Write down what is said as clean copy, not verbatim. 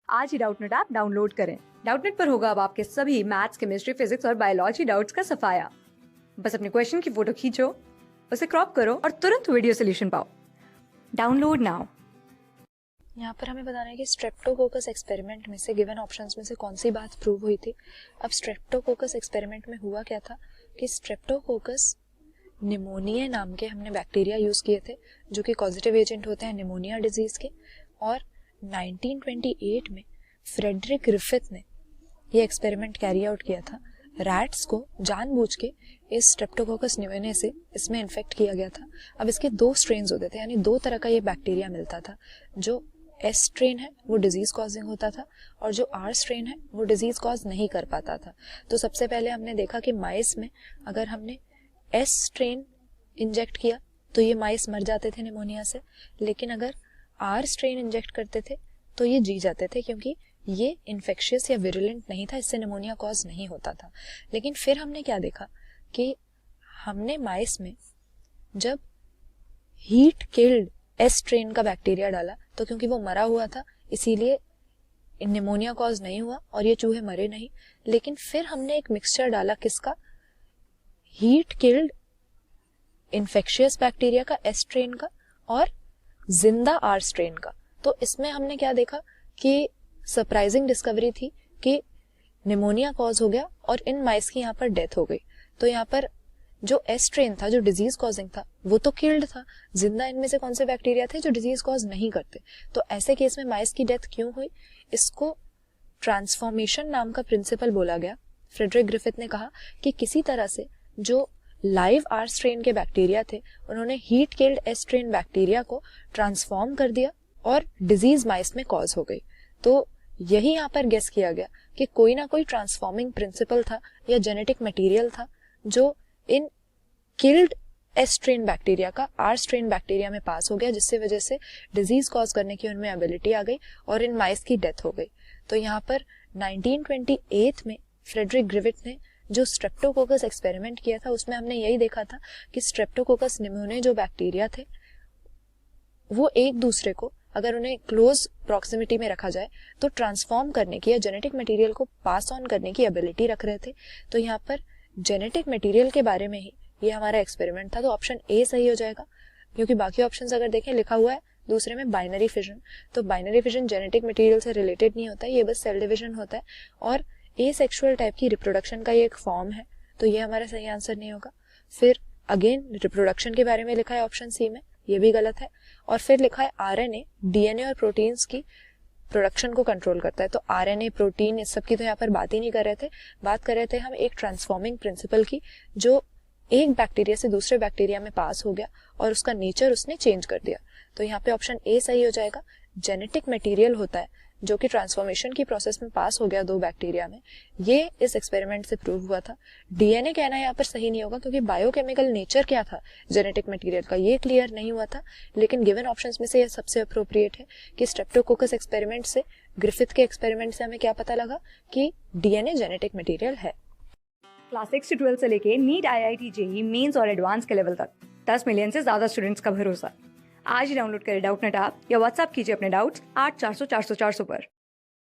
आज ही Doubtnut app download करें। Doubtnut पर होगा अब आपके सभी मैथ्स, केमिस्ट्री, फिजिक्स और बायोलॉजी डाउट्स का सफाया। बस अपने क्वेश्चन की फोटो खींचो, उसे क्रॉप करो और तुरंत वीडियो सोल्यूशन पाओ। Download now. यहाँ पर हमें बताना है कि स्ट्रेप्टोकोकस एक्सपेरिमेंट में से गिवन ऑप्शंस में से कौन सी बात प्रूव हुई थी। अब स्ट्रेप्टोकोकस एक्सपेरिमेंट में हुआ क्या था कि स्ट्रेप्टोकोकस निमोनिया नाम के हमने बैक्टीरिया यूज किए थे जो कि कॉजेटिव एजेंट होते हैं निमोनिया डिजीज के। और 1928 में फ्रेडरिक ग्रिफिथ ने ये एक्सपेरिमेंट कैरी आउट किया था। रैट्स को जानबूझ के इस स्ट्रेप्टोकोकस निमोनिया से इसमें इन्फेक्ट किया गया था। अब इसके दो स्ट्रेन्स होते थे, यानी दो तरह का ये बैक्टीरिया मिलता था। जो एस स्ट्रेन है वो डिजीज कॉजिंग होता था और जो आर स्ट्रेन है वो डिजीज कॉज नहीं कर पाता था। तो सबसे पहले हमने देखा कि माइस में अगर हमने एस स्ट्रेन इंजेक्ट किया तो ये माइस मर जाते थे निमोनिया से, लेकिन अगर आर स्ट्रेन इंजेक्ट करते थे तो ये जी जाते थे क्योंकि ये इन्फेक्शियस या विरुलेंट नहीं था, इससे निमोनिया कॉज नहीं होता था। लेकिन फिर हमने क्या देखा कि हमने माइस में जब हीट किल्ड एस स्ट्रेन का बैक्टीरिया डाला तो क्योंकि वो मरा हुआ था इसीलिए निमोनिया कॉज नहीं हुआ और ये चूहे मरे नहीं। लेकिन फिर हमने एक मिक्सचर डाला किसका, हीट किल्ड इन्फेक्शियस बैक्टीरिया का एस स्ट्रेन का और जिंदा आर स्ट्रेन का। तो इसमें हमने क्या देखा कि सरप्राइजिंग डिस्कवरी थी कि निमोनिया कॉज हो गया और इन माइस की यहाँ पर डेथ हो गई। तो यहाँ पर जो एस स्ट्रेन था जो डिजीज कॉजिंग था वो तो किल्ड था, जिंदा इनमें से कौन से बैक्टीरिया थे जो डिजीज कॉज नहीं करते। तो ऐसे केस में माइस की डेथ क्यों हुई, इसको ट्रांसफॉर्मेशन नाम का प्रिंसिपल बोला गया। फ्रेडरिक ग्रिफिथ ने कहा कि किसी तरह से जो लाइव आर स्ट्रेन के बैक्टीरिया थे उन्होंने heat killed S strain bacteria को ट्रांसफॉर्म कर दिया और डिजीज माइस में कॉज हो गई। तो यही यहाँ पर गेस किया गया कि कोई ना कोई ट्रांसफॉर्मिंग प्रिंसिपल था या जेनेटिक मटेरियल था जो इन किल्ड एस स्ट्रेन बैक्टीरिया का आर स्ट्रेन बैक्टीरिया में पास हो गया, जिससे वजह से डिजीज कॉज करने की उनमें एबिलिटी आ गई और इन माइस की डेथ हो गई। तो यहाँ पर 1928 में फ्रेडरिक ग्रिफिथ ने जो स्ट्रेप्टोकोकस एक्सपेरिमेंट किया था उसमें हमने यही देखा था कि स्ट्रेप्टोकोकस निमोनिया जो बैक्टीरिया थे वो एक दूसरे को अगर उन्हें क्लोज प्रॉक्सिमिटी में रखा जाए तो ट्रांसफॉर्म करने की या जेनेटिक मटेरियल को पास ऑन करने की एबिलिटी रख रहे थे। तो यहाँ पर जेनेटिक मटेरियल के बारे में ही ये हमारा एक्सपेरिमेंट था। तो ऑप्शन ए सही हो जाएगा, क्योंकि बाकी ऑप्शंस अगर देखें लिखा हुआ है दूसरे में बाइनरी फिजन, तो बाइनरी फिजन जेनेटिक मटेरियल से रिलेटेड नहीं होता है, ये बस सेल डिविजन होता है और एसेक्सुअल टाइप की रिप्रोडक्शन का ये एक फॉर्म है। तो ये हमारा सही आंसर नहीं होगा। फिर अगेन रिप्रोडक्शन के बारे में लिखा है ऑप्शन सी में, ये भी गलत है। और फिर लिखा है आरएनए डीएनए और प्रोटीन्स की प्रोडक्शन को कंट्रोल करता है। तो आरएनए प्रोटीन इस सब की तो यहाँ पर बात ही नहीं कर रहे थे, बात कर रहे थे हम एक ट्रांसफॉर्मिंग प्रिंसिपल की जो एक बैक्टीरिया से दूसरे बैक्टीरिया में पास हो गया और उसका नेचर उसने चेंज कर दिया। तो यहाँ पे ऑप्शन ए सही हो जाएगा। जेनेटिक मटेरियल होता है जो कि ट्रांसफॉर्मेशन की प्रोसेस में पास हो गया दो बैक्टीरिया में, ये इस एक्सपेरिमेंट से प्रूव हुआ था। डीएनए कहना यहाँ पर सही नहीं होगा क्योंकि बायोकेमिकल नेचर क्या था जेनेटिक मटेरियल का ये क्लियर नहीं हुआ था। लेकिन गिवन ऑप्शंस में से यह सबसे अप्रोप्रिएट है कि स्ट्रेप्टोकोकस एक्सपेरिमेंट से, ग्रिफिथ के एक्सपेरिमेंट से हमें क्या पता लगा कि डीएनए जेनेटिक मटेरियल है। क्लास 6 से 12 से लेके नीट, IIT, जेईई मेंस और एडवांस के लेवल तक 10 मिलियन से ज्यादा स्टूडेंट्स का भरोसा। आज ही डाउनलोड करें डाउटनेट ऐप या व्हाट्सएप कीजिए अपने डाउट्स 8400 400 400 पर।